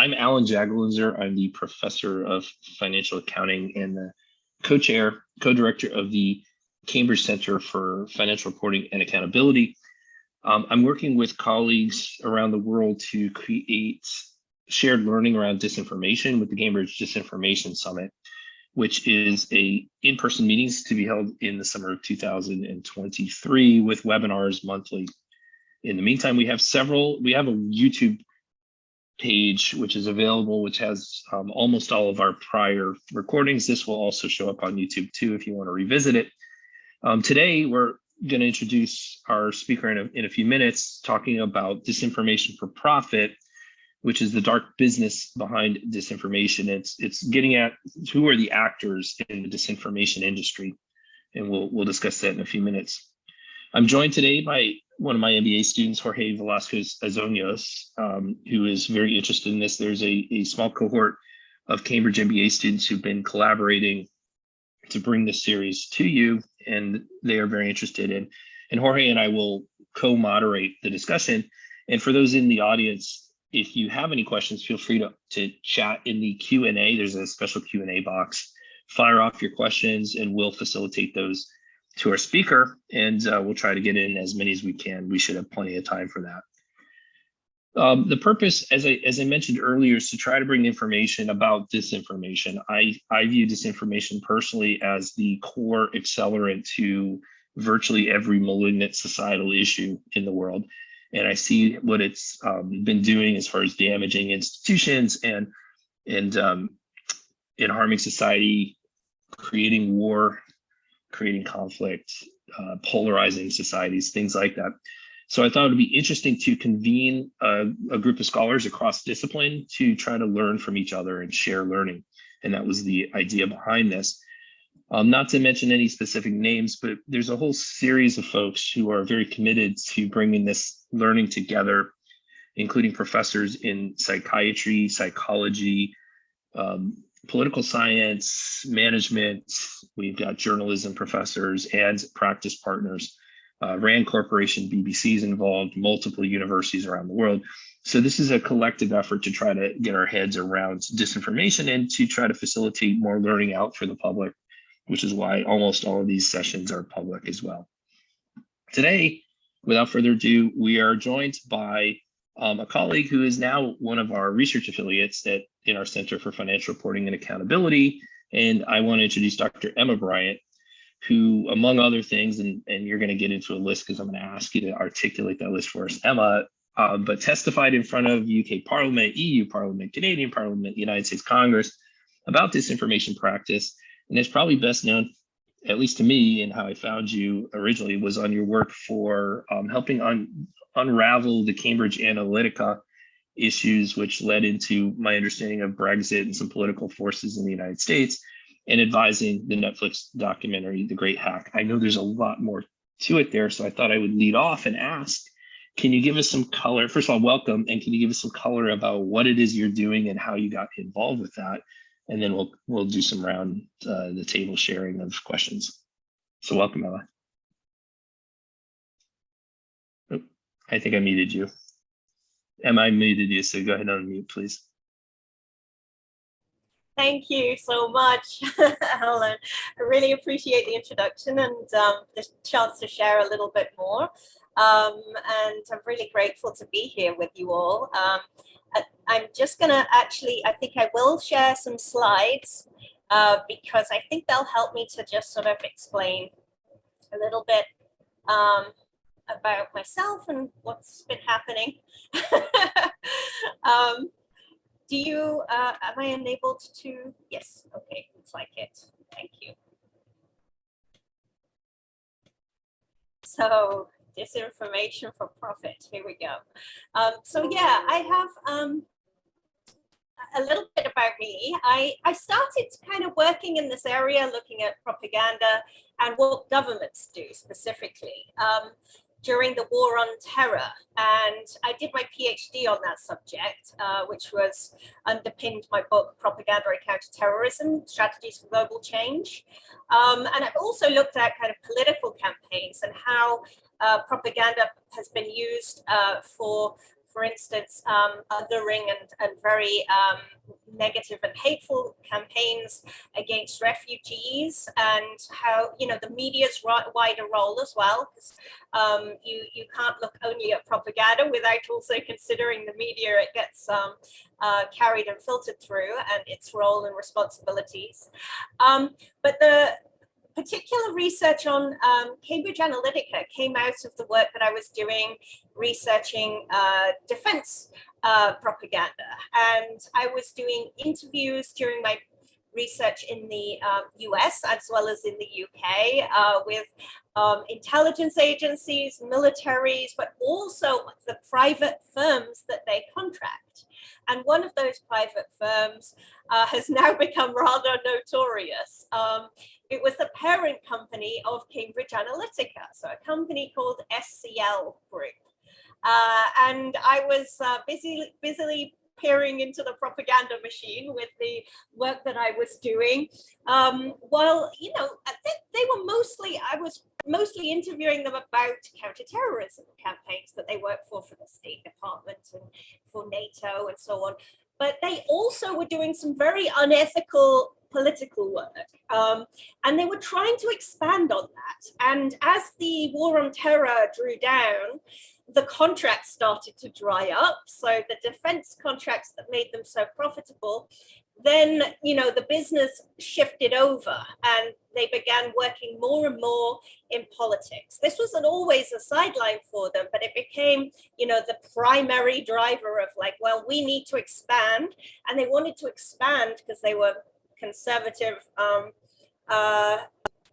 I'm Alan Jagelinzer. I'm the professor of financial accounting and the co-director of the Cambridge Center for Financial Reporting and Accountability. I'm working with colleagues around the world to create shared learning around disinformation with the Cambridge Disinformation Summit, which is in-person meetings to be held in the summer of 2023 with webinars monthly. In the meantime, we have a YouTube page which is available, which has almost all of our prior recordings. This will also show up on YouTube too if you want to revisit it. Today, we're going to introduce our speaker in a few minutes, talking about disinformation for profit, which is the dark business behind disinformation. It's getting at who are the actors in the disinformation industry, and we'll discuss that in a few minutes. I'm joined today by one of my MBA students, Jorge Velasquez Azoños, who is very interested in this. There's a small cohort of Cambridge MBA students who've been collaborating to bring this series to you, and they are very interested in. And Jorge and I will co-moderate the discussion. And for those in the audience, if you have any questions, feel free to chat in the Q&A. There's a special Q&A box. Fire off your questions and we'll facilitate those to our speaker, and we'll try to get in as many as we can. We should have plenty of time for that. The purpose, as I mentioned earlier, is to try to bring information about disinformation. I view disinformation personally as the core accelerant to virtually every malignant societal issue in the world. And I see what it's been doing as far as damaging institutions and harming society, creating war, creating conflict, polarizing societies, things like that. So I thought it would be interesting to convene a group of scholars across discipline to try to learn from each other and share learning. And that was the idea behind this. Not to mention any specific names, but there's a whole series of folks who are very committed to bringing this learning together, including professors in psychiatry, psychology, political science, management. We've got journalism professors and practice partners. RAND Corporation, BBC is involved, multiple universities around the world. So this is a collective effort to try to get our heads around disinformation and to try to facilitate more learning out for the public, which is why almost all of these sessions are public as well. Today, without further ado, we are joined by a colleague who is now one of our research affiliates in our Center for Financial Reporting and Accountability. And I want to introduce Dr. Emma Briant, who, among other things, and you're going to get into a list because I'm going to ask you to articulate that list for us, Emma, but testified in front of UK Parliament, EU Parliament, Canadian Parliament, United States Congress about disinformation practice. And it's probably best known, at least to me, and how I found you originally, was on your work for helping unravel the Cambridge Analytica issues, which led into my understanding of Brexit and some political forces in the United States, and advising the Netflix documentary, The Great Hack. I know there's a lot more to it there, so I thought I would lead off and ask, can you give us some color? First of all, welcome, and can you give us some color about what it is you're doing and how you got involved with that? And then we'll do some round the table sharing of questions. So welcome, Ella. Oh, I think I muted you. Emma, I muted you, so go ahead and unmute, please. Thank you so much, Alan. I really appreciate the introduction and the chance to share a little bit more. And I'm really grateful to be here with you all. I'm just gonna I think I will share some slides because I think they'll help me to just sort of explain a little bit about myself and what's been happening. Am I enabled to? Yes, okay, looks like it. Thank you. So disinformation for profit, here we go. So yeah, I have a little bit about me. I started kind of working in this area, looking at propaganda and what governments do specifically during the war on terror. And I did my PhD on that subject, which was underpinned my book, Propaganda and Counterterrorism, Strategies for Global Change. And I've also looked at kind of political campaigns and how propaganda has been used for for instance, othering and very negative and hateful campaigns against refugees, and how, you know, the media's wider role as well, because you can't look only at propaganda without also considering the media it gets carried and filtered through, and its role and responsibilities. But the particular research on Cambridge Analytica came out of the work that I was doing researching defense propaganda. And I was doing interviews during my research in the US as well as in the UK with intelligence agencies, militaries, but also the private firms that they contract. And one of those private firms has now become rather notorious. It was the parent company of Cambridge Analytica, so a company called SCL Group. And I was busily peering into the propaganda machine with the work that I was doing. While, you know, I think they were I was mostly interviewing them about counterterrorism campaigns that they work for the State Department and for NATO and so on. But they also were doing some very unethical political work. And they were trying to expand on that. And as the war on terror drew down, the contracts started to dry up. So the defense contracts that made them so profitable, then, you know, the business shifted over and they began working more and more in politics. This wasn't always a sideline for them, but it became, you know, the primary driver of like, well, we need to expand. And they wanted to expand because they were conservative,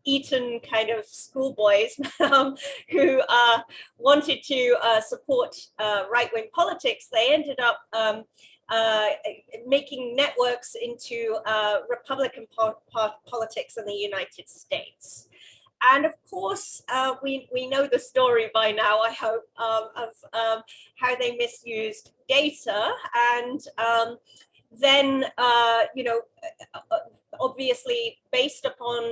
Eton kind of schoolboys who wanted to support right-wing politics. They ended up making networks into Republican politics in the United States. And of course, we know the story by now, I hope, of how they misused data. And then, you know, obviously based upon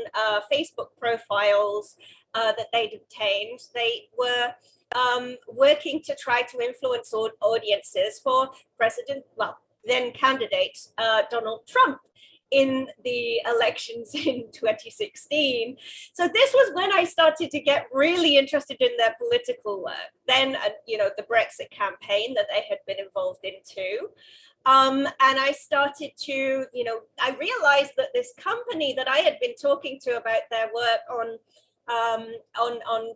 Facebook profiles that they'd obtained, they were working to try to influence audiences for then candidate Donald Trump in the elections in 2016. So this was when I started to get really interested in their political work. Then, you know, the Brexit campaign that they had been involved in too. And I started to, you know, I realized that this company that I had been talking to about their work on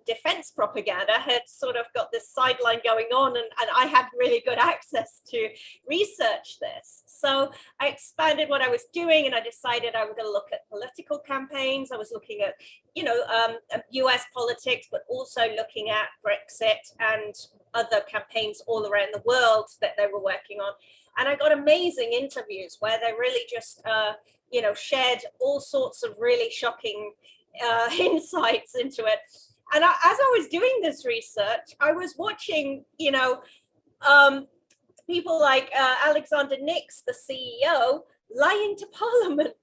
defense propaganda had sort of got this sideline going on, and I had really good access to research this. So I expanded what I was doing, and I decided I was going to look at political campaigns. I was looking at, you know, US politics, but also looking at Brexit and other campaigns all around the world that they were working on. And I got amazing interviews where they really just, you know, shared all sorts of really shocking insights into it. And as I was doing this research, I was watching, you know, people like Alexander Nix, the CEO, lying to Parliament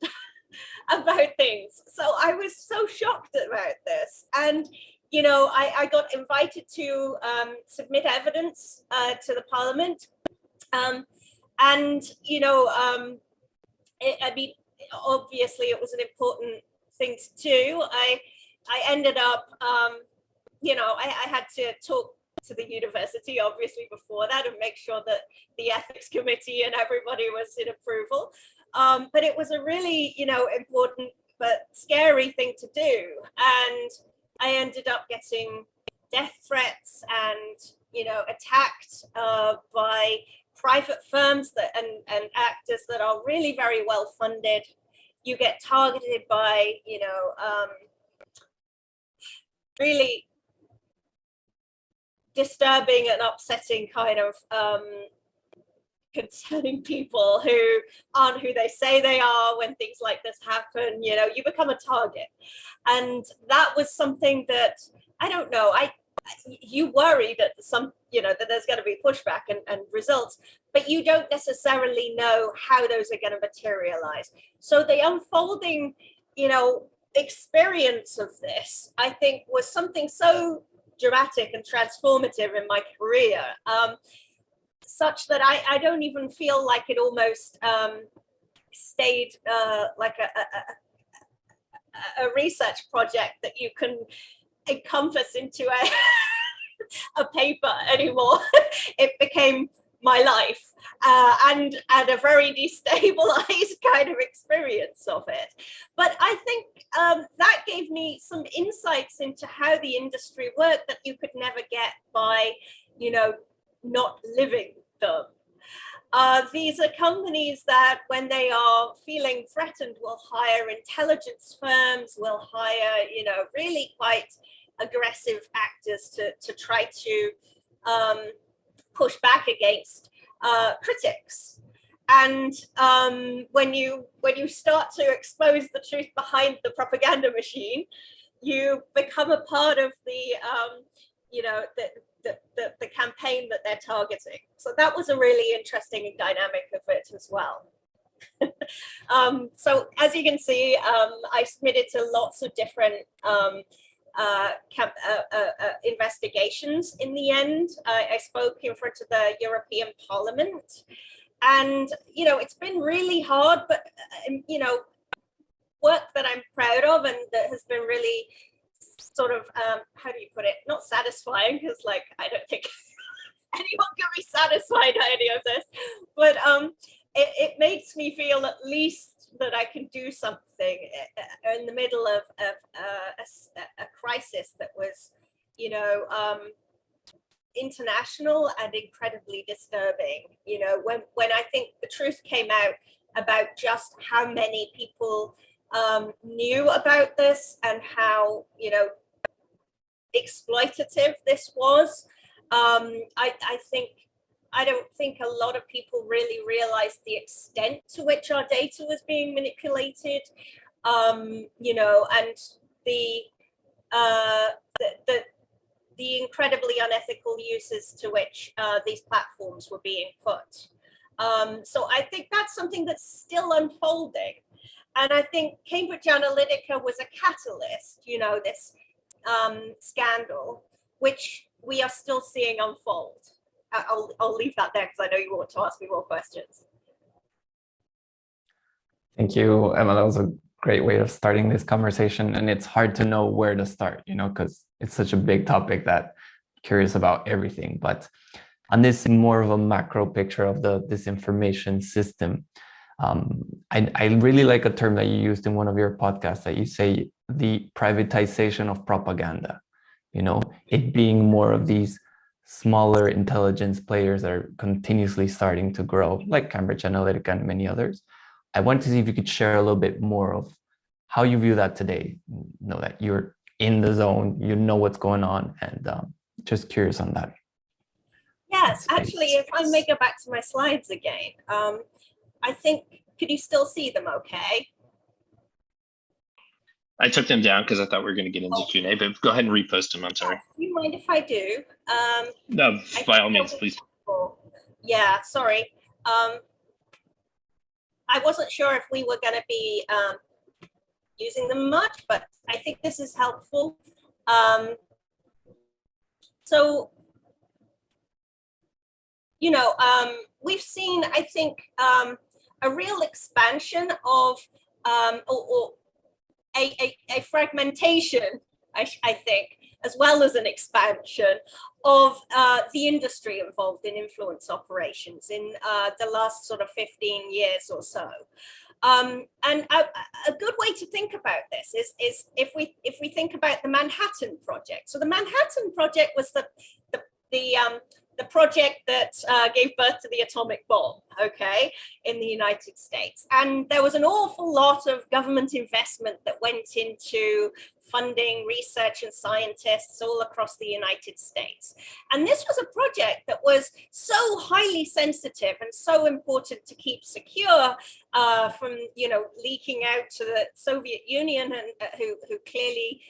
about things. So I was so shocked about this. And, you know, I got invited to submit evidence to the Parliament. And, you know, I mean, obviously it was an important thing to do. I ended up, you know, I had to talk to the university, obviously, before that and make sure that the ethics committee and everybody was in approval. But it was a really, you know, important but scary thing to do. And I ended up getting death threats and, you know, attacked by private firms that and actors that are really very well funded. You get targeted by, you know, really disturbing and upsetting kind of concerning people who aren't who they say they are. When things like this happen, you know, you become a target. And that was something that, I don't know, you worry that you know, that there's going to be pushback and results, but you don't necessarily know how those are going to materialize. So the unfolding, you know, experience of this, I think, was something so dramatic and transformative in my career. such that I don't even feel like it almost stayed like a research project that you can encompass into a paper anymore. It became my life, and a very destabilized kind of experience of it. But I think that gave me some insights into how the industry worked that you could never get by, not living them. These are companies that, when they are feeling threatened, will hire intelligence firms, will hire, really quite aggressive actors to try to push back against critics. And when you start to expose the truth behind the propaganda machine, you become a part of the campaign that they're targeting. So that was a really interesting dynamic of it as well. So as you can see, I submitted to lots of different investigations. In the end, I spoke in front of the European Parliament, and it's been really hard, but work that I'm proud of, and that has been really sort of how do you put it, not satisfying, because like I don't think anyone can be satisfied by any of this, but it makes me feel at least that I can do something in the middle of a crisis that was international and incredibly disturbing. When I think the truth came out about just how many people knew about this and how exploitative this was. I don't think a lot of people really realized the extent to which our data was being manipulated, and the incredibly unethical uses to which these platforms were being put. So I think that's something that's still unfolding. And I think Cambridge Analytica was a catalyst, this scandal, which we are still seeing unfold. I'll leave that there because I know you want to ask me more questions. Thank you, Emma. That was a great way of starting this conversation. And it's hard to know where to start, because it's such a big topic that I'm curious about everything. But on this more of a macro picture of the disinformation system, I really like a term that you used in one of your podcasts, that you say the privatization of propaganda, it being more of these smaller intelligence players that are continuously starting to grow, like Cambridge Analytica and many others. I wanted to see if you could share a little bit more of how you view that today, that you're in the zone, what's going on, and just curious on that. Yes, actually, if I may go back to my slides again, I think, could you still see them okay? I took them down because I thought we were going to get into Q&A, but go ahead and repost them. I'm sorry. Do you mind if I do? No, by all means, please. Yeah, sorry. I wasn't sure if we were going to be using them much, but I think this is helpful. So, we've seen, I think, a real expansion of, or a fragmentation, I think, as well as an expansion of the industry involved in influence operations in the last sort of 15 years or so. And a good way to think about this is if we think about the Manhattan Project. So the Manhattan Project was the project that gave birth to the atomic bomb, in the United States. And there was an awful lot of government investment that went into funding research and scientists all across the United States. And this was a project that was so highly sensitive and so important to keep secure from, leaking out to the Soviet Union, and who clearly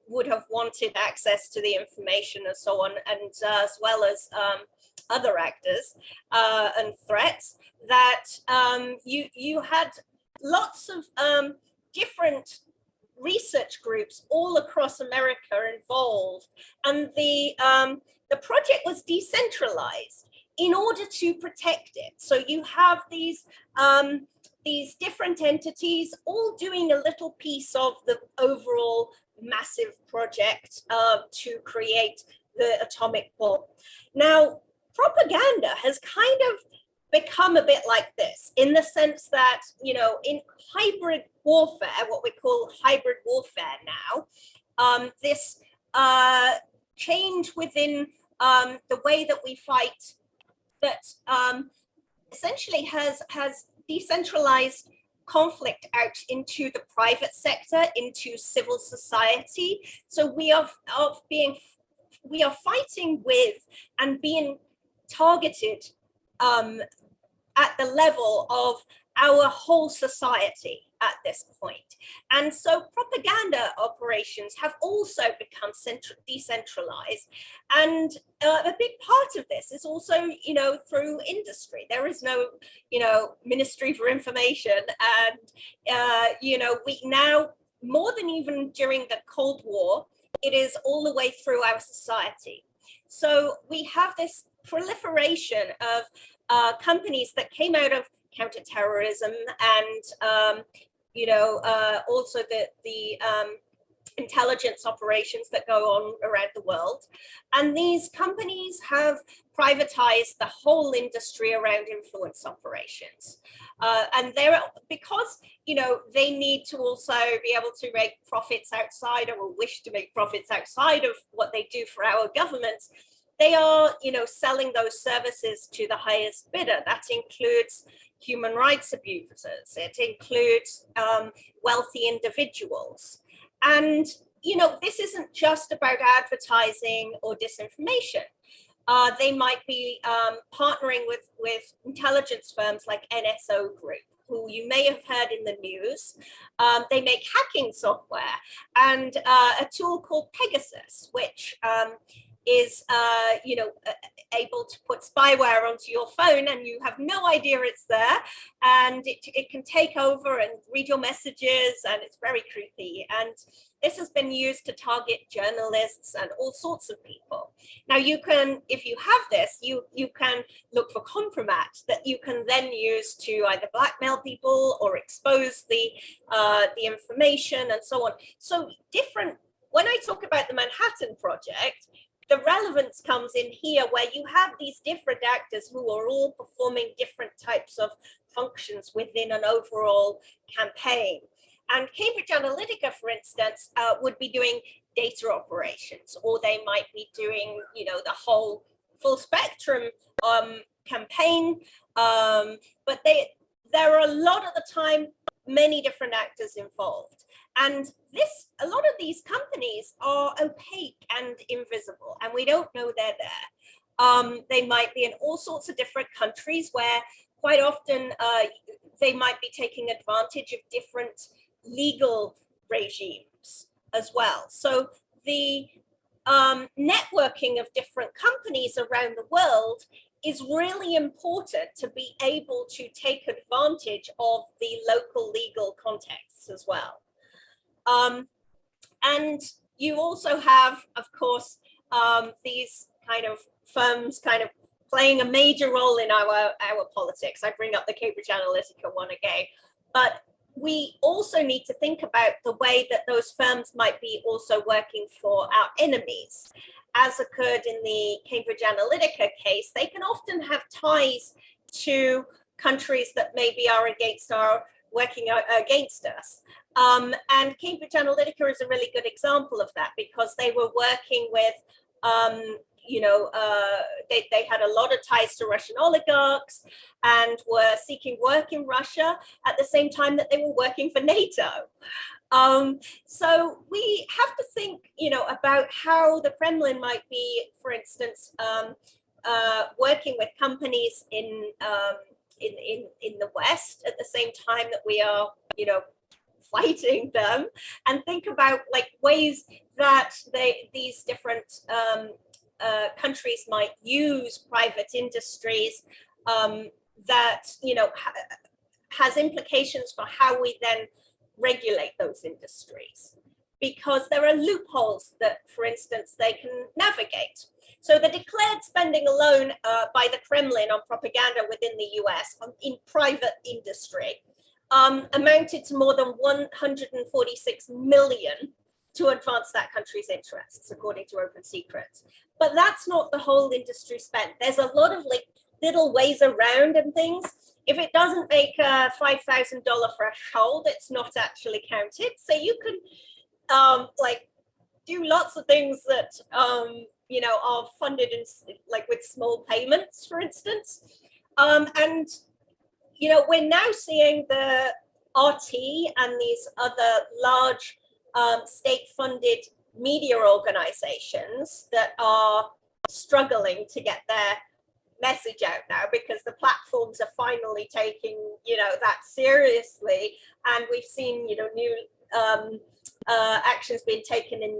would have wanted access to the information and so on, and as well as other actors and threats, that you had lots of different research groups all across America involved, and the project was decentralized. in order to protect it. So you have these different entities all doing a little piece of the overall massive project to create the atomic bomb. Now, propaganda has kind of become a bit like this, in the sense that, you know, in hybrid warfare, what we call hybrid warfare now, this change within the way that we fight, that essentially has decentralized conflict out into the private sector, into civil society. So we are fighting with and being targeted at the level of our whole society at this point. And so propaganda operations have also become decentralized. And a big part of this is also, you know, through industry. There is no, you know, Ministry for Information. And, you know, we now, more than even during the Cold War, it is all the way through our society. So we have this proliferation of companies that came out of counterterrorism and you know, also the intelligence operations that go on around the world. And these companies have privatized the whole industry around influence operations. And they're, because, you know, they need to also be able to make profits outside, or wish to make profits outside of what they do for our governments. They are, you know, selling those services to the highest bidder. That includes human rights abusers. It includes wealthy individuals. And, you know, this isn't just about advertising or disinformation. They might be partnering with intelligence firms like NSO Group, who you may have heard in the news. They make hacking software, and a tool called Pegasus, which is, you know, able to put spyware onto your phone and you have no idea it's there, and it can take over and read your messages, and it's very creepy. And this has been used to target journalists and all sorts of people. Now you can, if you have this, you can look for compromat that you can then use to either blackmail people or expose the information and so on. So different, when I talk about the Manhattan Project, the relevance comes in here, where you have these different actors who are all performing different types of functions within an overall campaign. And Cambridge Analytica, for instance, would be doing data operations, or they might be doing, you know, the whole full spectrum campaign. But there are a lot of the time many different actors involved. And a lot of these companies are opaque and invisible, and we don't know they're there. They might be in all sorts of different countries, where quite often they might be taking advantage of different legal regimes as well. So the networking of different companies around the world is really important to be able to take advantage of the local legal contexts as well. And you also have, of course, these kind of firms kind of playing a major role in our politics. I bring up the Cambridge Analytica one again, but we also need to think about the way that those firms might be also working for our enemies. As occurred in the Cambridge Analytica case, they can often have ties to countries that maybe are working against us. And Cambridge Analytica is a really good example of that, because they were working with, you know, they had a lot of ties to Russian oligarchs and were seeking work in Russia at the same time that they were working for NATO. So we have to think, you know, about how the Kremlin might be, for instance, working with companies in the West at the same time that we are, you know, fighting them, and think about like ways that these different countries might use private industries that, you know, has implications for how we then regulate those industries. because there are loopholes that, for instance, they can navigate. So the declared spending alone by the Kremlin on propaganda within the US in private industry amounted to more than 146 million to advance that country's interests, according to Open Secrets. But that's not the whole industry spent. There's a lot of like little ways around and things. If it doesn't make a $5,000 threshold, it's not actually counted. So you can like do lots of things that you know, are funded in like with small payments, for instance. And you know, we're now seeing the RT and these other large state-funded media organizations that are struggling to get their message out now, because the platforms are finally taking, you know, that seriously. And we've seen, you know, new actions being taken in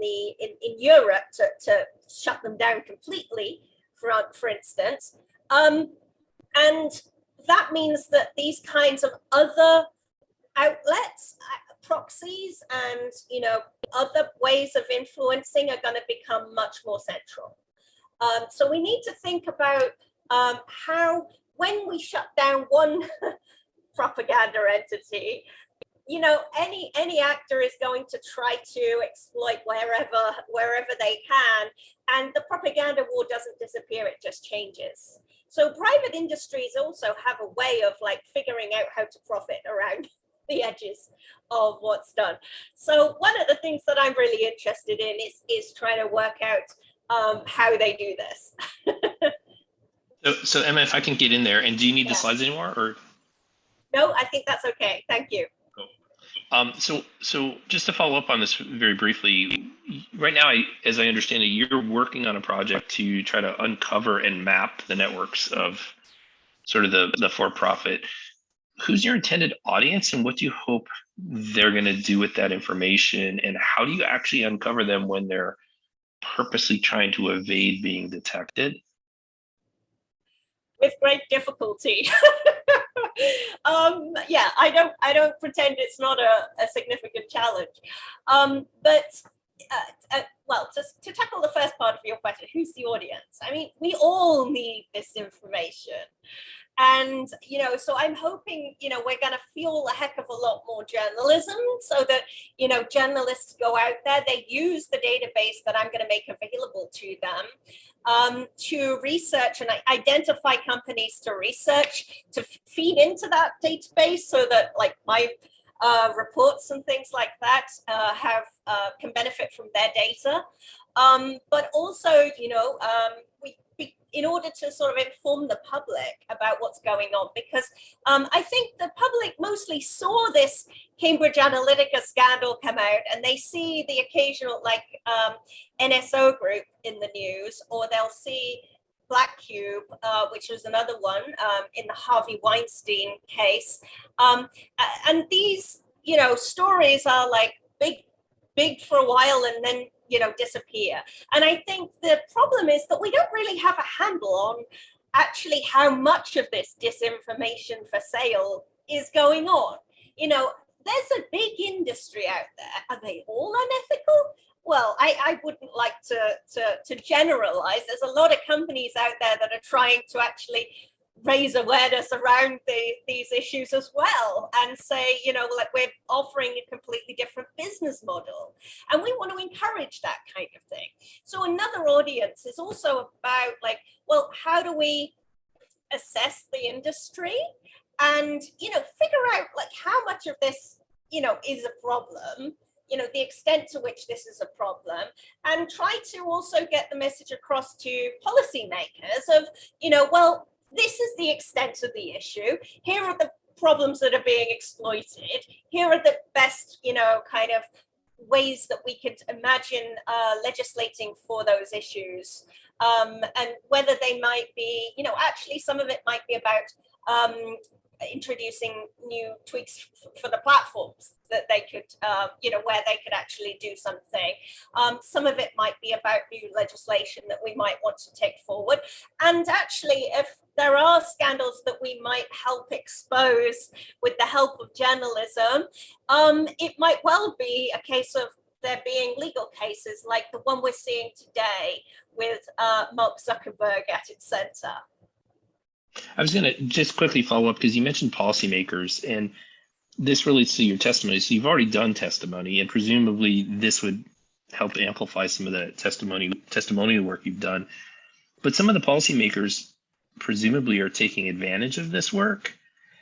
Europe to shut them down completely, for instance. And that means that these kinds of other outlets, proxies, and, you know, other ways of influencing are going to become much more central. So we need to think about how, when we shut down one propaganda entity, you know, any actor is going to try to exploit wherever they can, and the propaganda war doesn't disappear, it just changes. So private industries also have a way of like figuring out how to profit around the edges of what's done. So one of the things that I'm really interested in is trying to work out how they do this. So Emma, if I can get in there, and do you need the slides anymore, or? No, I think that's okay. Thank you. So just to follow up on this very briefly, right now, as I understand it, you're working on a project to try to uncover and map the networks of sort of the for-profit. Who's your intended audience, and what do you hope they're going to do with that information, and how do you actually uncover them when they're purposely trying to evade being detected? With great difficulty. Yeah, I don't pretend it's not a significant challenge. But well, just to tackle the first part of your question, who's the audience? I mean, we all need this information. And, you know, so I'm hoping, you know, we're going to fuel a heck of a lot more journalism, so that, you know, journalists go out there, they use the database that I'm going to make available to them to research and identify companies to research, to feed into that database, so that like my reports and things like that can benefit from their data. But also, you know, in order to sort of inform the public about what's going on, because I think the public mostly saw this Cambridge Analytica scandal come out, and they see the occasional like NSO group in the news, or they'll see Black Cube, which was another one in the Harvey Weinstein case. And these, you know, stories are like big for a while and then, you know, disappear. And I think the problem is that we don't really have a handle on actually how much of this disinformation for sale is going on. You know, there's a big industry out there. Are they all unethical? Well, I wouldn't like to generalize. There's a lot of companies out there that are trying to actually raise awareness around these issues as well, and say, you know, like, we're offering a completely different business model, and we want to encourage that kind of thing. So another audience is also about like, well, how do we assess the industry and, you know, figure out like how much of this, you know, is a problem, you know, the extent to which this is a problem, and try to also get the message across to policymakers of, you know, well, this is the extent of the issue. Here are the problems that are being exploited. Here are the best, you know, kind of ways that we could imagine legislating for those issues. And whether they might be, you know, actually some of it might be about introducing new tweaks for the platforms that they could, you know, where they could actually do something. Some of it might be about new legislation that we might want to take forward. And actually, if there are scandals that we might help expose with the help of journalism, it might well be a case of there being legal cases like the one we're seeing today with Mark Zuckerberg at its center. I was going to just quickly follow up because you mentioned policymakers, and this relates to your testimony. So you've already done testimony, and presumably this would help amplify some of the testimonial work you've done. But some of the policymakers presumably are taking advantage of this work.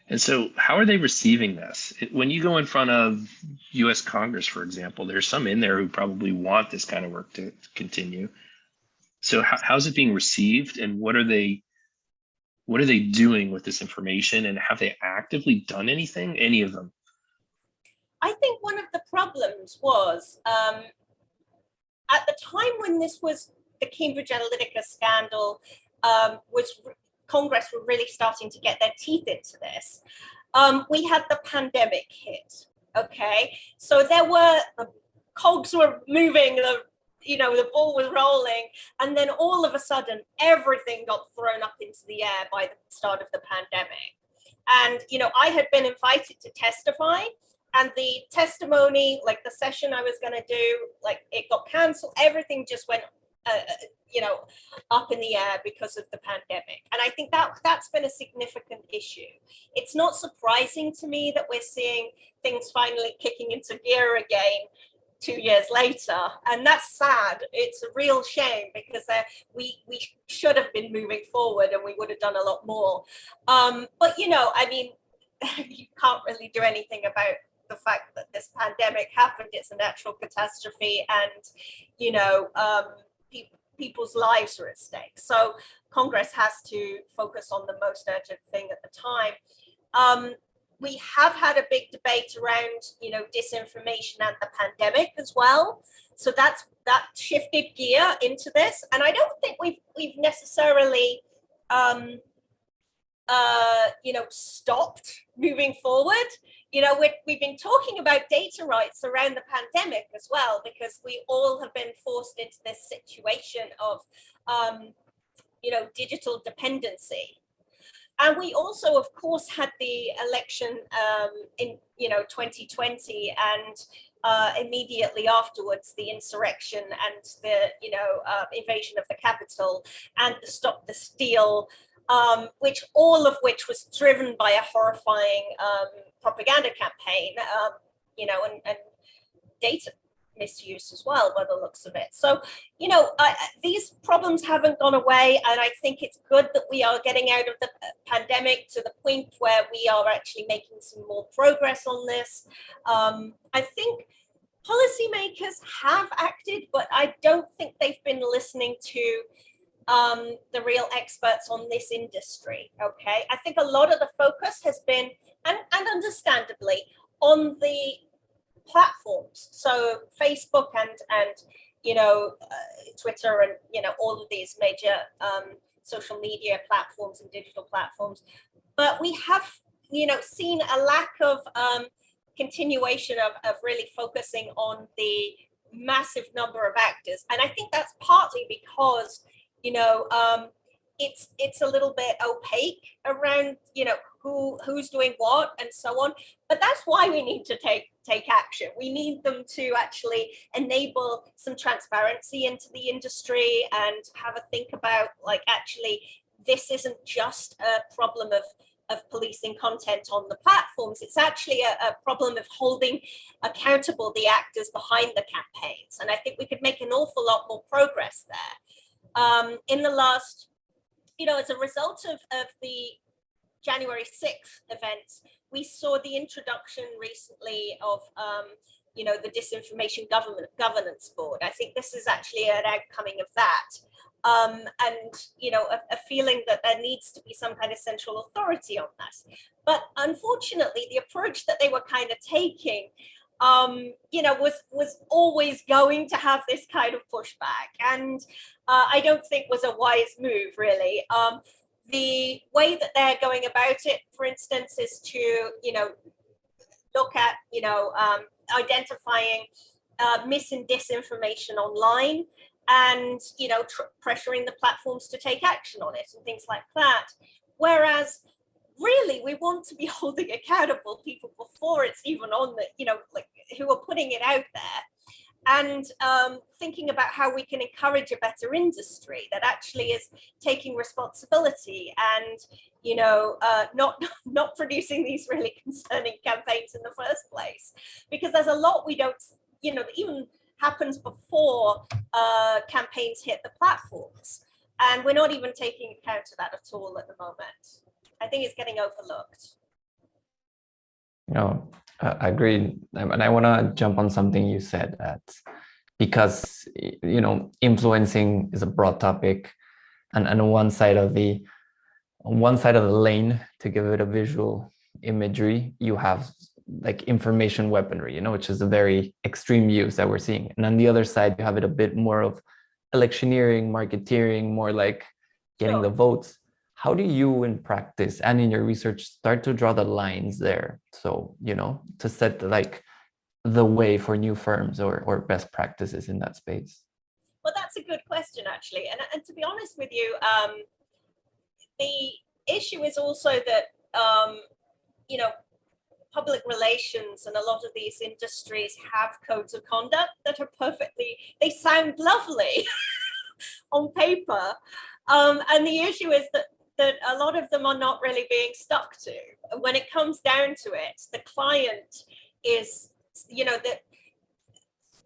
And so how are they receiving this? When you go in front of US Congress, for example, there's some in there who probably want this kind of work to continue. So how's it being received, and what are they doing with this information, and have they actively done anything, any of them? I think one of the problems was at the time when this was the Cambridge Analytica scandal, Congress were really starting to get their teeth into this. We had the pandemic hit. Okay, so there were the cogs were moving, the ball was rolling, and then all of a sudden everything got thrown up into the air by the start of the pandemic. And I had been invited to testify, and the testimony, like the session I was going to do, like it got cancelled. Everything just went up in the air because of the pandemic. And I think that's been a significant issue. It's not surprising to me that we're seeing things finally kicking into gear again 2 years later, and that's sad. It's a real shame because we should have been moving forward, and we would have done a lot more. But you can't really do anything about the fact that this pandemic happened. It's a natural catastrophe, and people's lives are at stake. So Congress has to focus on the most urgent thing at the time. We have had a big debate around, disinformation and the pandemic as well. So that shifted gear into this, and I don't think we've necessarily, stopped moving forward. We've been talking about data rights around the pandemic as well, because we all have been forced into this situation of, digital dependency. And we also, of course, had the election in 2020, and immediately afterwards the insurrection and the invasion of the Capitol and the Stop the Steal, which was driven by a horrifying propaganda campaign, and data misuse as well, by the looks of it. So, these problems haven't gone away, and I think it's good that we are getting out of the pandemic to the point where we are actually making some more progress on this. I think policymakers have acted, but I don't think they've been listening to the real experts on this industry. Okay, I think a lot of the focus has been, and understandably, on the platforms, so Facebook and Twitter and all of these major social media platforms and digital platforms, but we have seen a lack of continuation of really focusing on the massive number of actors, and I think that's partly because it's a little bit opaque around who's doing what and so on. But that's why we need to take action. We need them to actually enable some transparency into the industry and have a think about, like, actually this isn't just a problem of policing content on the platforms. It's actually a problem of holding accountable the actors behind the campaigns. And I think we could make an awful lot more progress there. In the last, as a result of the January 6th events, we saw the introduction recently of, the Disinformation Governance Board. I think this is actually an outcoming of that. A feeling that there needs to be some kind of central authority on that. But unfortunately, the approach that they were kind of taking, was always going to have this kind of pushback. And I don't think was a wise move, really. The way that they're going about it, for instance, is to, look at, identifying mis and disinformation online and, pressuring the platforms to take action on it and things like that. Whereas really, we want to be holding accountable people before it's even on the, who are putting it out there. and thinking about how we can encourage a better industry that actually is taking responsibility and, you know, not producing these really concerning campaigns in the first place, because there's a lot we don't, you know, even happens before campaigns hit the platforms, and we're not even taking account of that at all at the moment. I think it's getting overlooked. No, I agree. And I want to jump on something you said, that because, you know, influencing is a broad topic, and on one side of the lane, to give it a visual imagery, you have like information weaponry, you know, which is a very extreme use that we're seeing. And on the other side, you have it a bit more of electioneering, marketeering, more like getting the votes. How do you in practice and in your research start to draw the lines there? So, you know, to set like the way for new firms or best practices in that space? Well, that's a good question, actually. And to be honest with you, the issue is also that, you know, public relations and a lot of these industries have codes of conduct that are perfectly, they sound lovely on paper. And the issue is that a lot of them are not really being stuck to. When it comes down to it, the client is, you know,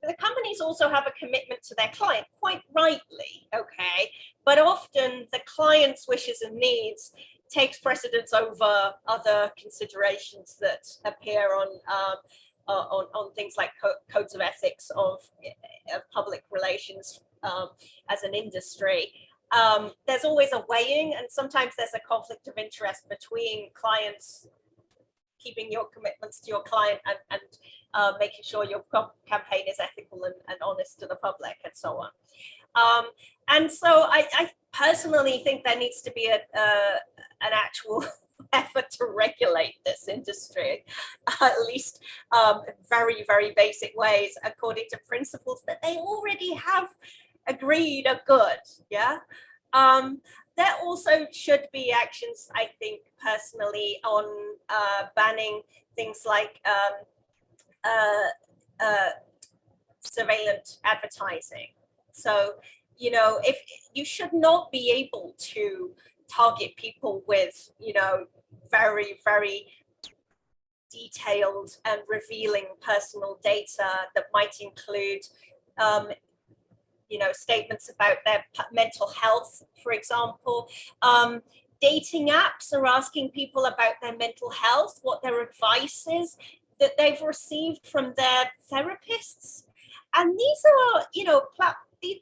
the companies also have a commitment to their client, quite rightly, okay? But often the client's wishes and needs takes precedence over other considerations that appear on things like codes of ethics of public relations as an industry. There's always a weighing, and sometimes there's a conflict of interest between clients keeping your commitments to your client and making sure your campaign is ethical and honest to the public and so on. And so I personally think there needs to be an actual effort to regulate this industry, at least very, very basic ways, according to principles that they already have agreed are good. Yeah. There also should be actions, I think, personally, on banning things like surveillance advertising. So, you know, if you should not be able to target people with, you know, very, very detailed and revealing personal data that might include you know, statements about their mental health, for example. Dating apps are asking people about their mental health, what their advice is that they've received from their therapists. And these are, you know,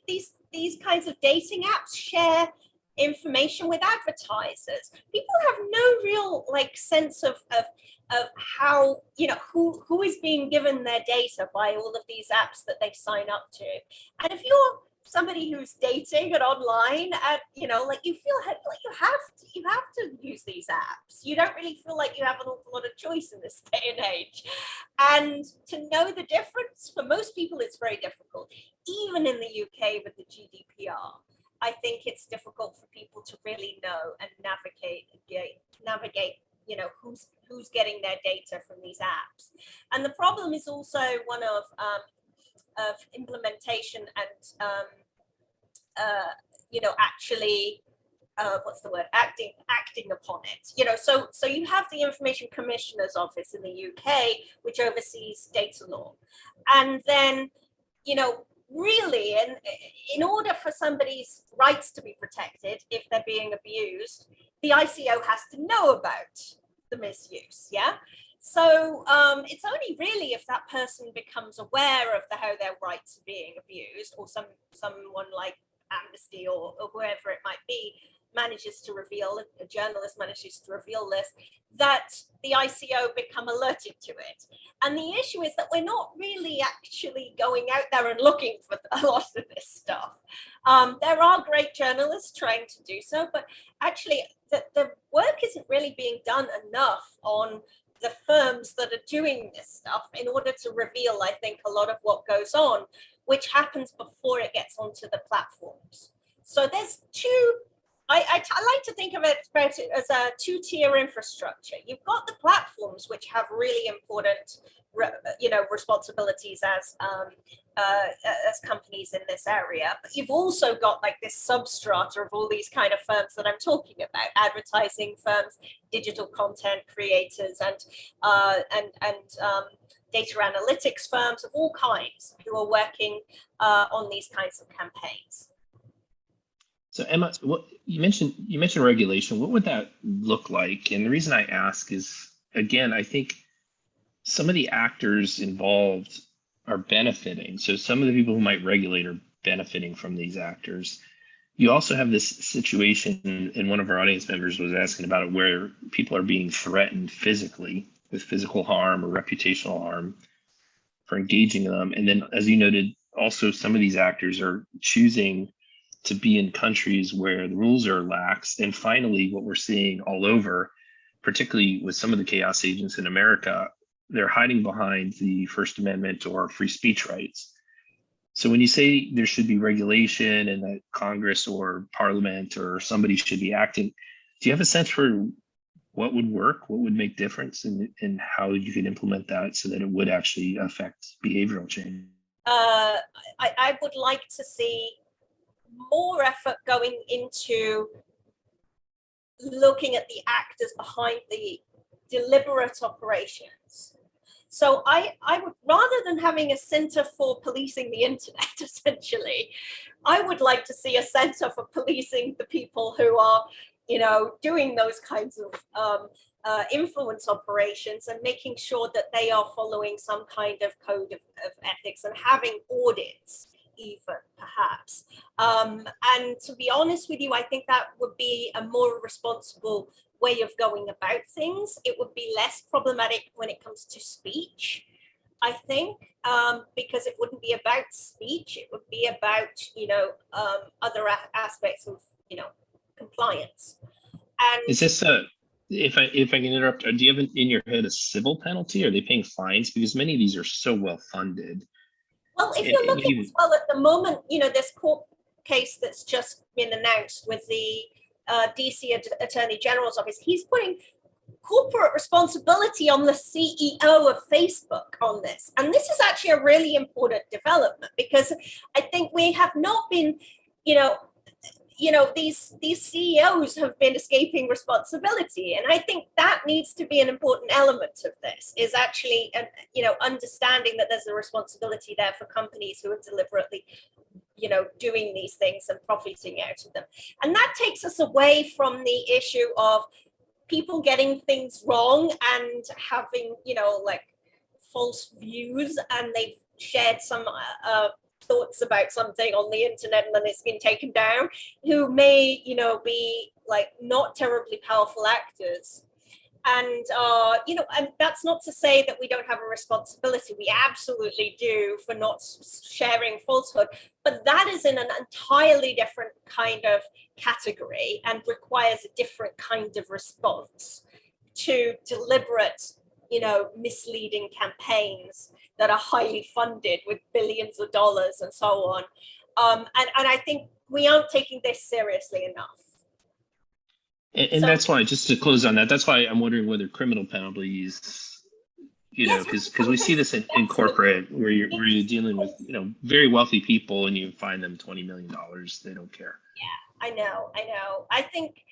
these kinds of dating apps share information with advertisers. People have no real like sense of how, you know, who is being given their data by all of these apps that they sign up to. And if you're somebody who's dating and online, and you know, like you feel like you have to use these apps. You don't really feel like you have an awful lot of choice in this day and age. And to know the difference, for most people, it's very difficult. Even in the UK with the GDPR, I think it's difficult for people to really know and navigate, you know, who's getting their data from these apps. And the problem is also one of implementation and you know, actually what's the word, acting upon it, you know. So you have the Information Commissioner's Office in the UK, which oversees data law, and then, you know, really, in order for somebody's rights to be protected if they're being abused, the ICO has to know about the misuse. Yeah. So it's only really if that person becomes aware of how their rights are being abused, or someone like Amnesty or whoever it might be manages to reveal, a journalist manages to reveal this, that the ICO become alerted to it. And the issue is that we're not really actually going out there and looking for a lot of this stuff. There are great journalists trying to do so, but actually the work isn't really being done enough on the firms that are doing this stuff in order to reveal, I think, a lot of what goes on, which happens before it gets onto the platforms. So there's two I like to think of it as a two-tier infrastructure. You've got the platforms which have really important, responsibilities as companies in this area, but you've also got like this substrata of all these kind of firms that I'm talking about: advertising firms, digital content creators, and data analytics firms of all kinds who are working on these kinds of campaigns. So Emma, what you mentioned regulation. What would that look like? And the reason I ask is, again, I think some of the actors involved are benefiting. So some of the people who might regulate are benefiting from these actors. You also have this situation, and one of our audience members was asking about it, where people are being threatened physically with physical harm or reputational harm for engaging them. And then, as you noted, also some of these actors are choosing to be in countries where the rules are lax. And finally, what we're seeing all over, particularly with some of the chaos agents in America, they're hiding behind the First Amendment or free speech rights. So when you say there should be regulation and that Congress or Parliament or somebody should be acting, do you have a sense for what would work, what would make difference, and how you could implement that so that it would actually affect behavioral change? I would like to see more effort going into looking at the actors behind the deliberate operations. So I would, rather than having a center for policing the internet, essentially, I would like to see a center for policing the people who are, doing those kinds of influence operations, and making sure that they are following some kind of code of ethics and having audits, even perhaps. And to be honest with you, I think that would be a more responsible way of going about things. It would be less problematic when it comes to speech, I think, because it wouldn't be about speech. It would be about, other aspects of, compliance. And is this if I can interrupt, do you have in your head a civil penalty? Are they paying fines? Because many of these are so well funded. Well, if you're looking as well at the moment, this court case that's just been announced with the DC Attorney General's office, he's putting corporate responsibility on the CEO of Facebook on this. And this is actually a really important development, because I think we have not been, these CEOs have been escaping responsibility. And I think that needs to be an important element of this, is actually, understanding that there's a responsibility there for companies who are deliberately, doing these things and profiting out of them. And that takes us away from the issue of people getting things wrong and having, false views, and they've shared some thoughts about something on the internet and then it's been taken down, who may, be not terribly powerful actors. And, and that's not to say that we don't have a responsibility. We absolutely do, for not sharing falsehood, but that is in an entirely different kind of category and requires a different kind of response to deliberate, misleading campaigns that are highly funded with billions of dollars and so on. And I think we aren't taking this seriously enough. And so, that's why, just to close on that, that's why I'm wondering whether criminal penalties, because we see this in corporate, where you're dealing with, very wealthy people and you fine them $20 million, they don't care. Yeah, I know. I think,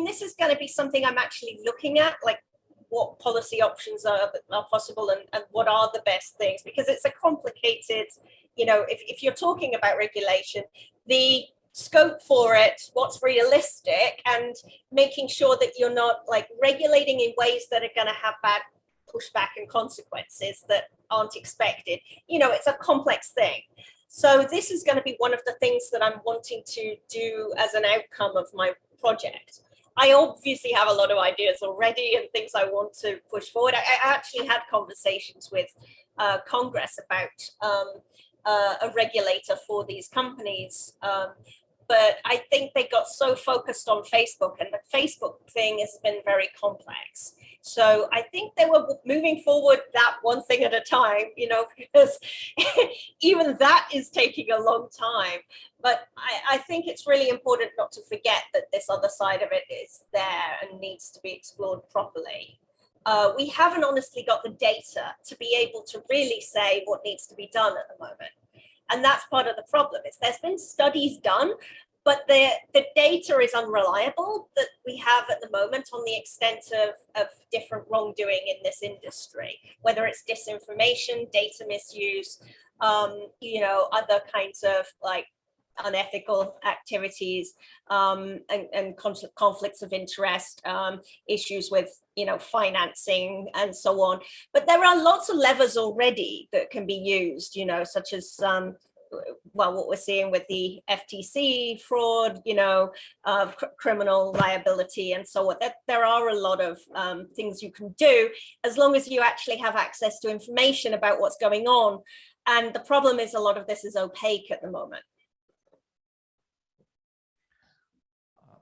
this is going to be something I'm actually looking at, like what policy options are possible and what are the best things, because it's a complicated, if you're talking about regulation, the scope for it, what's realistic, and making sure that you're not regulating in ways that are going to have bad pushback and consequences that aren't expected. It's a complex thing. So this is going to be one of the things that I'm wanting to do as an outcome of my project. I obviously have a lot of ideas already and things I want to push forward. I actually had conversations with Congress about a regulator for these companies. But I think they got so focused on Facebook, and the Facebook thing has been very complex. So I think they were moving forward that one thing at a time, because even that is taking a long time. But I think it's really important not to forget that this other side of it is there and needs to be explored properly. We haven't honestly got the data to be able to really say what needs to be done at the moment. And that's part of the problem. There's been studies done, but the data is unreliable that we have at the moment on the extent of different wrongdoing in this industry, whether it's disinformation, data misuse, other kinds of like unethical activities, and conflicts of interest, issues with financing and so on. But there are lots of levers already that can be used, such as what we're seeing with the FTC fraud, criminal liability and so on. That there are a lot of things you can do as long as you actually have access to information about what's going on. And the problem is a lot of this is opaque at the moment.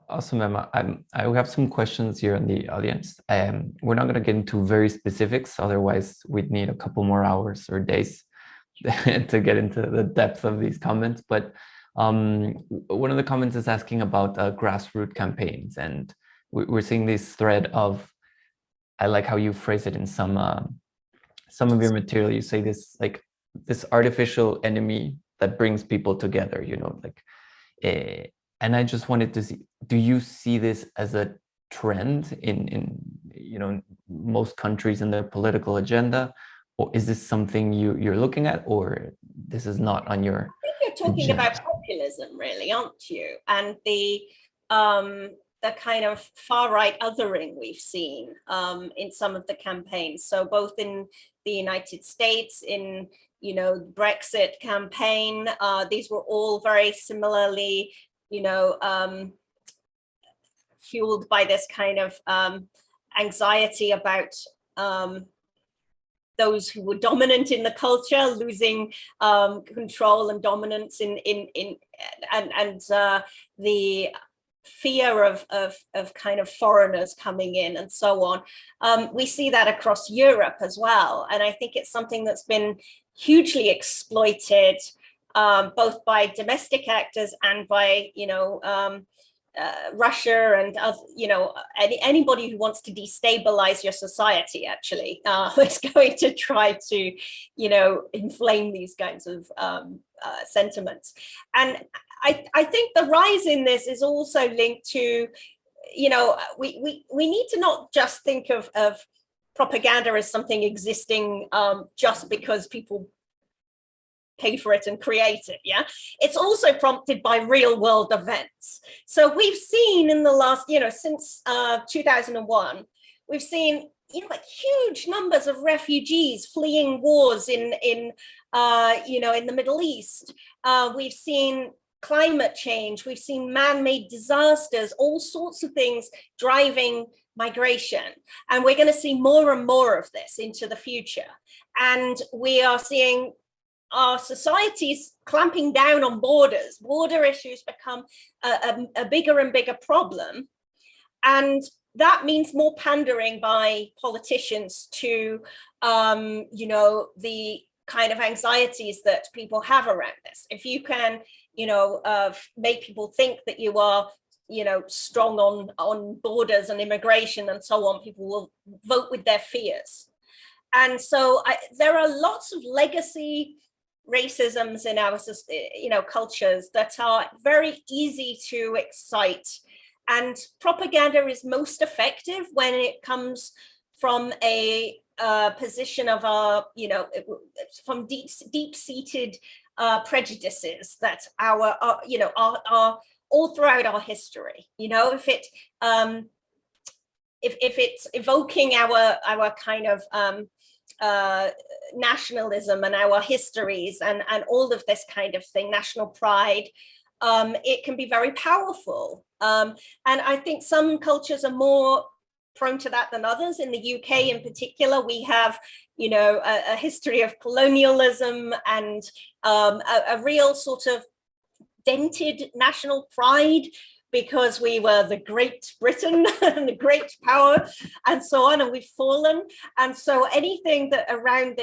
Awesome, Emma. I have some questions here in the audience. We're not going to get into very specifics, otherwise we'd need a couple more hours or days to get into the depth of these comments. But one of the comments is asking about grassroots campaigns, and we're seeing this thread of, I like how you phrase it in some of your material. You say this like this artificial enemy that brings people together, and I just wanted to see, do you see this as a trend in most countries in their political agenda, or is this something you're looking at, or this is not on your I think you're talking agenda about populism, really, aren't you? And the kind of far right othering we've seen in some of the campaigns. So both in the United States, in Brexit campaign, these were all very similarly fueled by this kind of anxiety about those who were dominant in the culture losing control and dominance and the fear of kind of foreigners coming in and so on. We see that across Europe as well, and I think it's something that's been hugely exploited, both by domestic actors and by Russia and anybody who wants to destabilize your society actually is going to try to inflame these kinds of sentiments. And I think the rise in this is also linked to we need to not just think of propaganda as something existing just because people pay for it and create it. Yeah, it's also prompted by real world events. So we've seen in the last, since 2001, we've seen like huge numbers of refugees fleeing wars in the Middle East. We've seen climate change. We've seen man-made disasters, all sorts of things driving migration. And we're going to see more and more of this into the future. And we are seeing our societies clamping down on borders. Border issues become a bigger and bigger problem. And that means more pandering by politicians to, the kind of anxieties that people have around this. If you can, make people think that you are, strong on borders and immigration and so on, people will vote with their fears. And so there are lots of legacy racisms in our, cultures that are very easy to excite. And propaganda is most effective when it comes from a position of our, from deep-seated prejudices that are all throughout our history. If it's evoking our kind of nationalism and our histories and all of this kind of thing, national pride, it can be very powerful. And I think some cultures are more prone to that than others. In the UK in particular, we have, a history of colonialism and a real sort of dented national pride, because we were the Great Britain and the great power and so on, and we've fallen. And so anything that around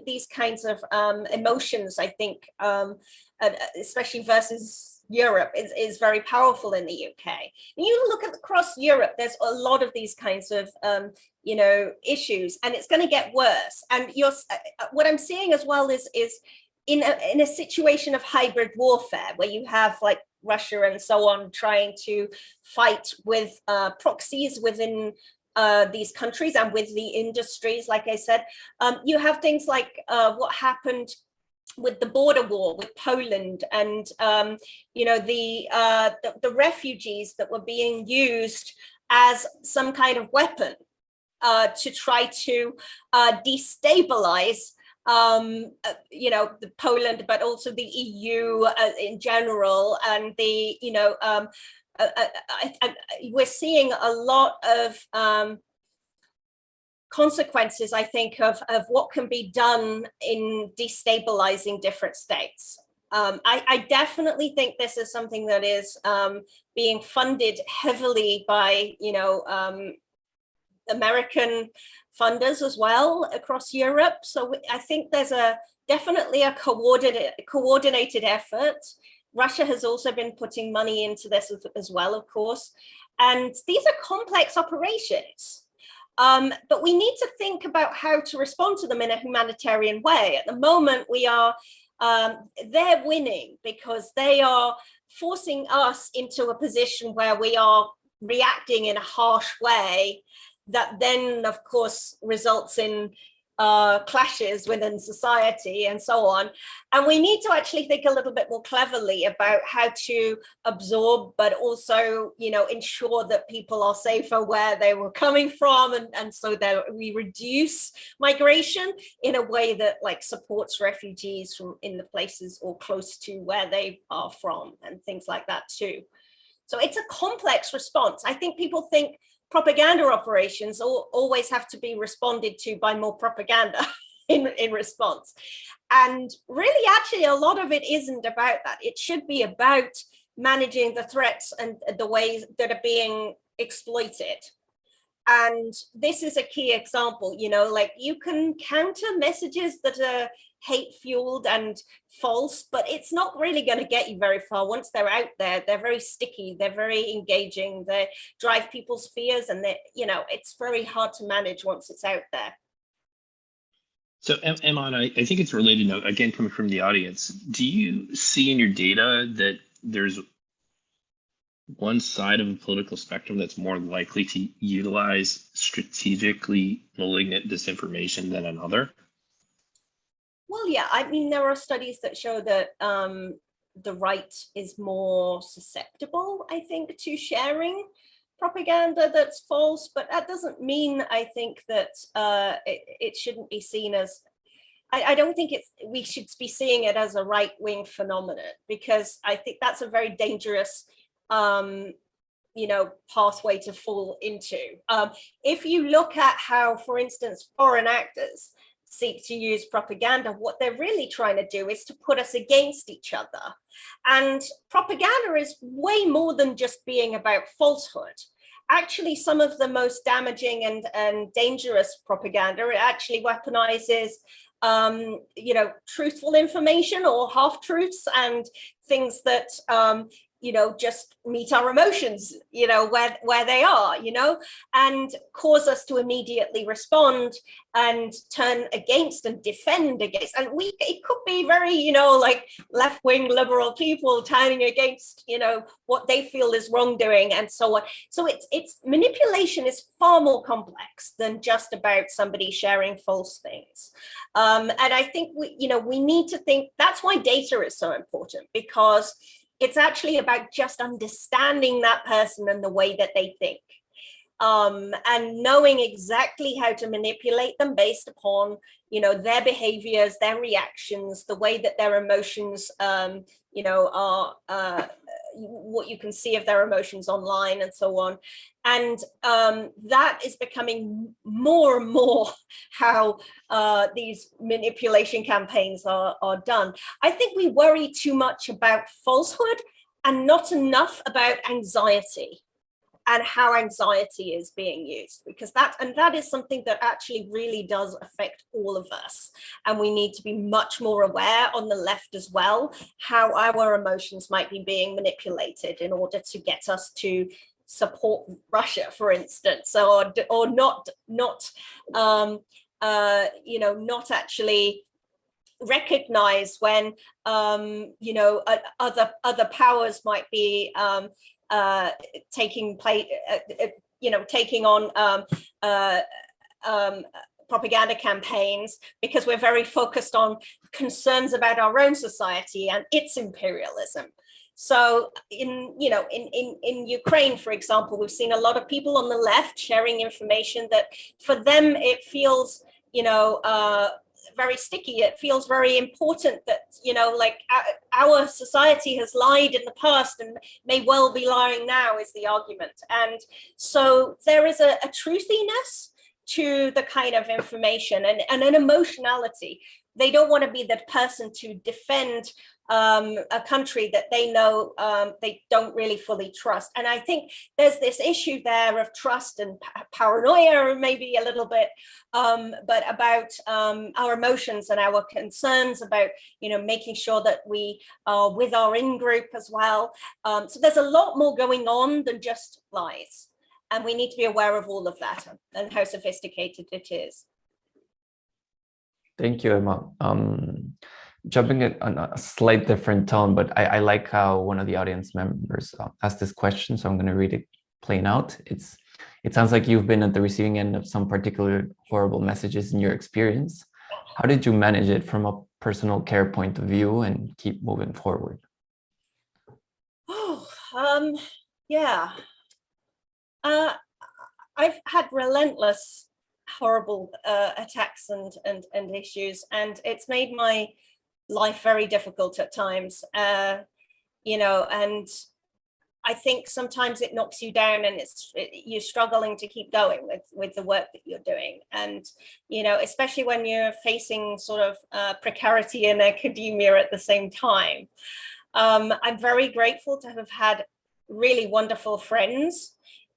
these kinds of emotions, I think, especially versus Europe, is very powerful in the UK. And you look at across Europe, there's a lot of these kinds of issues, and it's going to get worse. And what I'm seeing as well is in a situation of hybrid warfare, where you have like Russia and so on trying to fight with proxies within these countries and with the industries. Like I said, you have things like what happened with the border war with Poland, and the refugees that were being used as some kind of weapon to try to destabilize the Poland, but also the EU in general. And we're seeing a lot of consequences, I think, of what can be done in destabilizing different states. I definitely think this is something that is being funded heavily by, American funders as well across Europe. So I think there's definitely a coordinated effort. Russia has also been putting money into this as well, of course. And these are complex operations. But we need to think about how to respond to them in a humanitarian way. At the moment, they're winning because they are forcing us into a position where we are reacting in a harsh way that then, of course, results in clashes within society and so on. And we need to actually think a little bit more cleverly about how to absorb, but also, ensure that people are safer where they were coming from, and so that we reduce migration in a way that supports refugees from in the places or close to where they are from, and things like that too. So it's a complex response. I think people think propaganda operations always have to be responded to by more propaganda in response. And really, actually, a lot of it isn't about that. It should be about managing the threats and the ways that are being exploited. And this is a key example, you can counter messages that are hate-fueled and false, but it's not really going to get you very far. Once they're out there, they're very sticky, they're very engaging, they drive people's fears, and it's very hard to manage once it's out there. So, Eman, I think it's related now, again, coming from the audience. Do you see in your data that there's one side of a political spectrum that's more likely to utilize strategically malignant disinformation than another? Well, yeah, I mean, there are studies that show that the right is more susceptible, I think, to sharing propaganda that's false, but that doesn't mean, I think, that it shouldn't be seen as, I don't think we should be seeing it as a right-wing phenomenon, because I think that's a very dangerous pathway to fall into. If you look at how, for instance, foreign actors seek to use propaganda, what they're really trying to do is to put us against each other. And propaganda is way more than just being about falsehood. Actually, some of the most damaging and dangerous propaganda, it actually weaponizes truthful information or half-truths and things that just meet our emotions, where they are, and cause us to immediately respond and turn against and defend against. And it could be very, left-wing liberal people turning against, what they feel is wrongdoing and so on. So it's manipulation is far more complex than just about somebody sharing false things. And I think we need to think, that's why data is so important, because it's actually about just understanding that person and the way that they think, and knowing exactly how to manipulate them based upon, their behaviors, their reactions, the way that their emotions, are what you can see of their emotions online and so on. And that is becoming more and more how these manipulation campaigns are done. I think we worry too much about falsehood and not enough about anxiety and how anxiety is being used, because that is something that actually really does affect all of us, and we need to be much more aware on the left as well how our emotions might be being manipulated in order to get us to support Russia, for instance, or not not actually recognize when other powers might be taking on propaganda campaigns, because we're very focused on concerns about our own society and its imperialism. So in Ukraine, for example, we've seen a lot of people on the left sharing information that for them it feels very sticky. It feels very important that, like our society has lied in the past and may well be lying now, is the argument. And so there is a truthiness to the kind of information and an emotionality. They don't want to be the person to defend a country that they know they don't really fully trust. And I think there's this issue there of trust and paranoia, maybe a little bit, but about our emotions and our concerns about, making sure that we are with our in-group as well. So there's a lot more going on than just lies. And we need to be aware of all of that and how sophisticated it is. Thank you, Emma. Jumping it on a slight different tone, but I like how one of the audience members asked this question, so I'm going to read it plain out. It sounds like you've been at the receiving end of some particular horrible messages in your experience. How did you manage it from a personal care point of view and keep moving forward? Yeah. I've had relentless, horrible attacks and issues, and it's made my life very difficult at times, and I think sometimes it knocks you down, and you're struggling to keep going with the work that you're doing. And especially when you're facing sort of precarity in academia at the same time. I'm very grateful to have had really wonderful friends.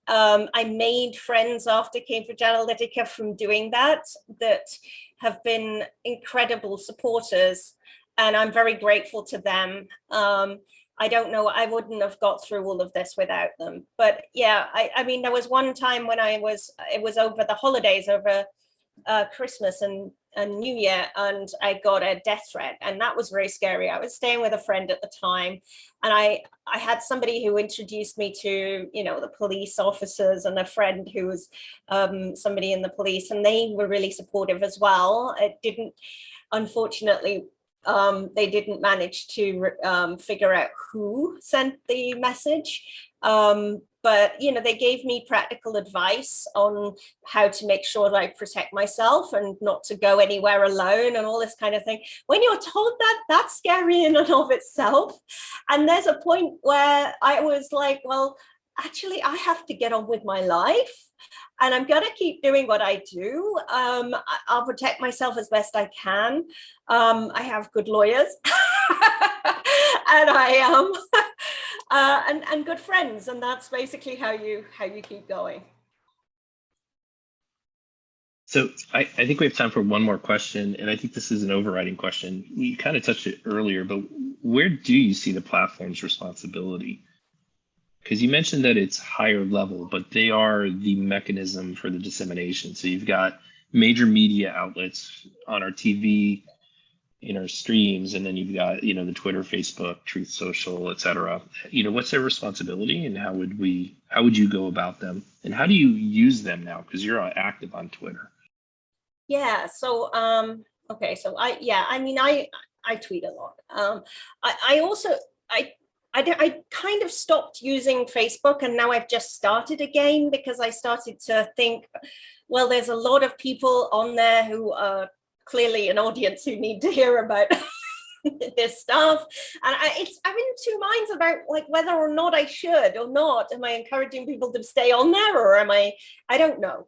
I made friends after Cambridge Analytica from doing that have been incredible supporters, and I'm very grateful to them. I don't know, I wouldn't have got through all of this without them. But yeah, I mean, there was one time when it was over the holidays, over Christmas and New Year, and I got a death threat, and that was very scary. I was staying with a friend at the time, and I had somebody who introduced me to the police officers, and a friend who was somebody in the police, and they were really supportive as well. It didn't, unfortunately, they didn't manage to figure out who sent the message. But they gave me practical advice on how to make sure that I protect myself and not to go anywhere alone and all this kind of thing. When you're told that, that's scary in and of itself. And there's a point where I was like, well, actually, I have to get on with my life, and I'm going to keep doing what I do. I'll protect myself as best I can. I have good lawyers and and good friends. And that's basically how you keep going. So I think we have time for one more question. And I think this is an overriding question. You kind of touched it earlier, but where do you see the platform's responsibility? Because you mentioned that it's higher level, but they are the mechanism for the dissemination. So you've got major media outlets on our TV, in our streams, and then you've got, the Twitter, Facebook, Truth Social, et cetera. What's their responsibility, and how would you go about them? And how do you use them now? Because you're active on Twitter. Yeah. So, okay. So I tweet a lot. I kind of stopped using Facebook, and now I've just started again because I started to think, well, there's a lot of people on there who are clearly an audience who need to hear about this stuff. And I'm in two minds about like whether or not I should or not. Am I encouraging people to stay on there, or am I don't know.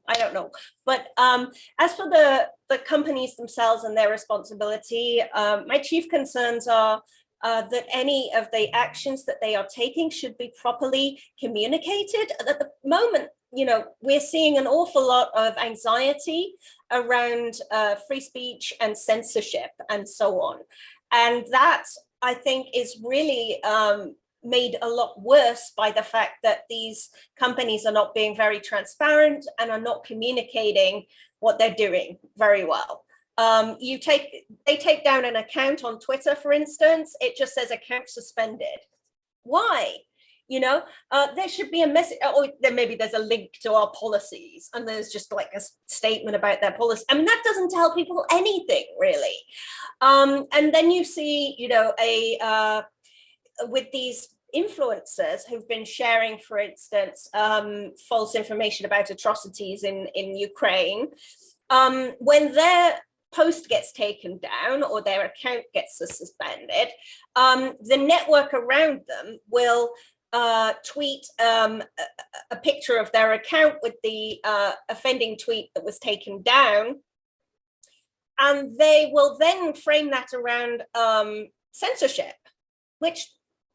But as for the companies themselves and their responsibility, my chief concerns are that any of the actions that they are taking should be properly communicated. At the moment, we're seeing an awful lot of anxiety around free speech and censorship and so on. And that, I think, is really made a lot worse by the fact that these companies are not being very transparent and are not communicating what they're doing very well. They take down an account on Twitter, for instance, it just says account suspended. Why? There should be a message, or then maybe there's a link to our policies and there's just like a statement about their policy. I mean, that doesn't tell people anything really. And then you see, with these influencers who've been sharing, for instance, false information about atrocities in Ukraine, when their post gets taken down or their account gets suspended, the network around them will tweet a picture of their account with the offending tweet that was taken down. And they will then frame that around censorship, which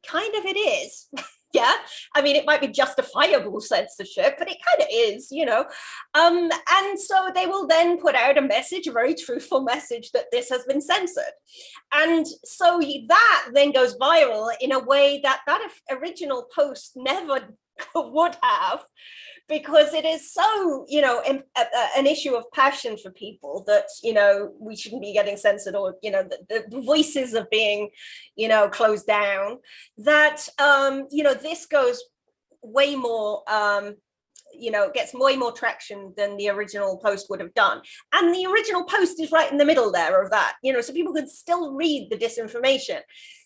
kind of it is. Yeah, I mean, it might be justifiable censorship, but it kind of is, and so they will then put out a message, a very truthful message that this has been censored. And so that then goes viral in a way that original post never would have, because it is so, an issue of passion for people that, we shouldn't be getting censored, or, the voices are being, closed down, that, this goes way more, gets way more traction than the original post would have done. And the original post is right in the middle there of that, so people can still read the disinformation.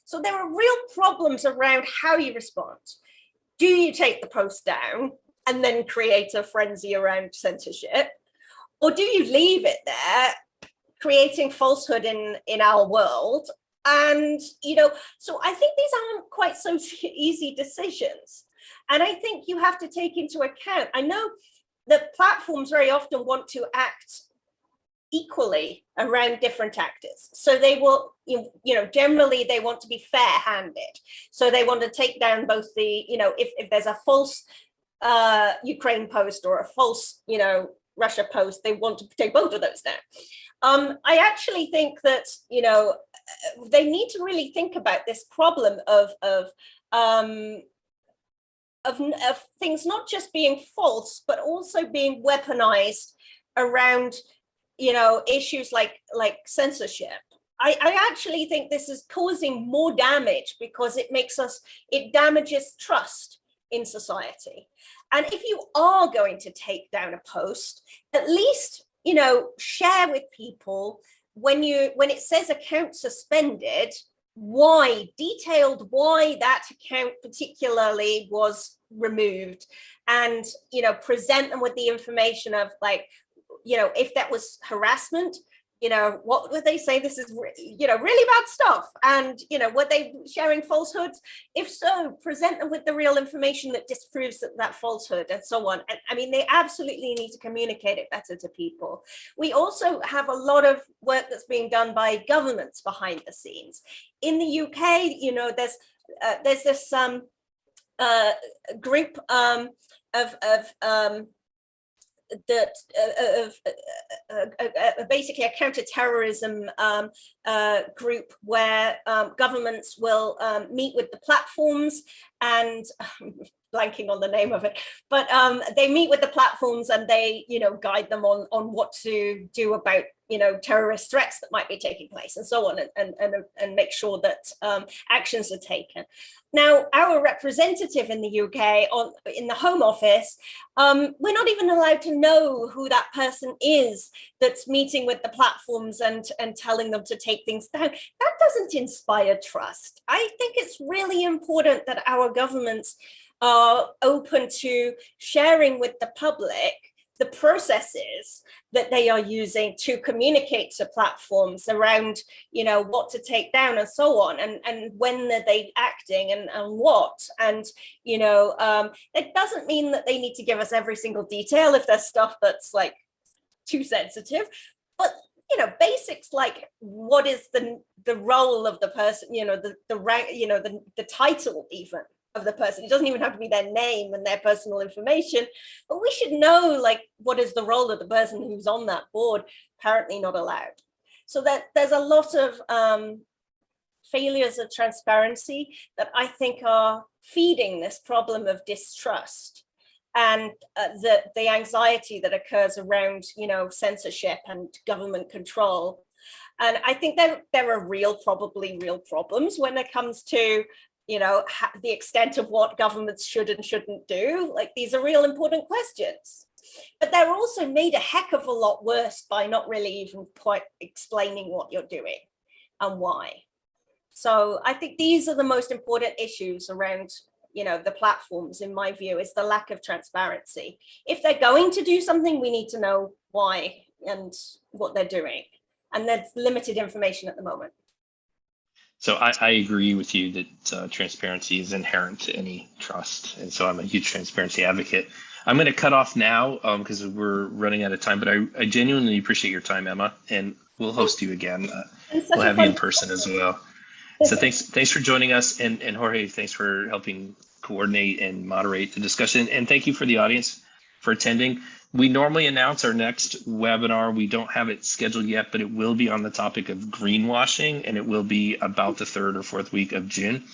So there are real problems around how you respond. Do you take the post down and then create a frenzy around censorship? Or do you leave it there, creating falsehood in our world? And, so I think these aren't quite so easy decisions. And I think you have to take into account, I know that platforms very often want to act equally around different actors. So they will, generally they want to be fair-handed. So they want to take down both the, if there's a false Ukraine post or a false, Russia post, they want to take both of those down. I actually think that, they need to really think about this problem of things not just being false, but also being weaponized around, issues like censorship. I actually think this is causing more damage because it damages trust in society. And if you are going to take down a post, at least, share with people when it says account suspended, detailed why that account particularly was removed, and, present them with the information of if that was harassment, what would they say? This is, really bad stuff. And, were they sharing falsehoods? If so, present them with the real information that disproves that falsehood and so on. And I mean, they absolutely need to communicate it better to people. We also have a lot of work that's being done by governments behind the scenes. In the UK, there's this group basically a counter-terrorism group where governments will meet with the platforms, and blanking on the name of it, but they meet with the platforms and they guide them on what to do about terrorist threats that might be taking place and so on, and make sure that actions are taken. Now, our representative in the UK in the Home Office, we're not even allowed to know who that person is that's meeting with the platforms and telling them to take things down. That doesn't inspire trust. I think it's really important that our governments are open to sharing with the public the processes that they are using to communicate to platforms around, what to take down and so on, and when are they acting and what. And, it doesn't mean that they need to give us every single detail if there's stuff that's like too sensitive, but basics like what is the role of the person, the rank, the title even of the person. It doesn't even have to be their name and their personal information, but we should know like what is the role of the person who's on that board. Apparently not allowed. So that there's a lot of failures of transparency that I think are feeding this problem of distrust and the anxiety that occurs around, censorship and government control. And I think there are probably real problems when it comes to, the extent of what governments should and shouldn't do. Like, these are real important questions. But they're also made a heck of a lot worse by not really even quite explaining what you're doing and why. So I think these are the most important issues around, the platforms, in my view, is the lack of transparency. If they're going to do something, we need to know why and what they're doing. And there's limited information at the moment. So I agree with you that transparency is inherent to any trust. And so I'm a huge transparency advocate. I'm going to cut off now because we're running out of time, but I genuinely appreciate your time, Emma, and we'll host you again. We'll have you in person as well. So thanks for joining us. And Jorge, thanks for helping coordinate and moderate the discussion. And thank you for the audience for attending. We normally announce our next webinar. We don't have it scheduled yet, but it will be on the topic of greenwashing, and it will be about the 3rd or 4th week of June.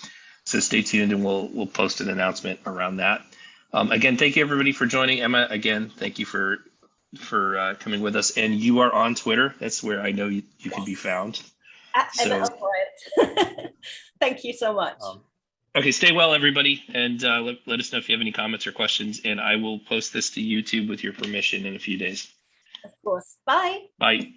So stay tuned, and we'll post an announcement around that. Again, thank you everybody for joining. Emma, again, thank you for coming with us. And you are on Twitter. That's where I know you can be found. So, thank you so much. Okay, stay well, everybody, and let us know if you have any comments or questions, and I will post this to YouTube with your permission in a few days. Of course. Bye. Bye.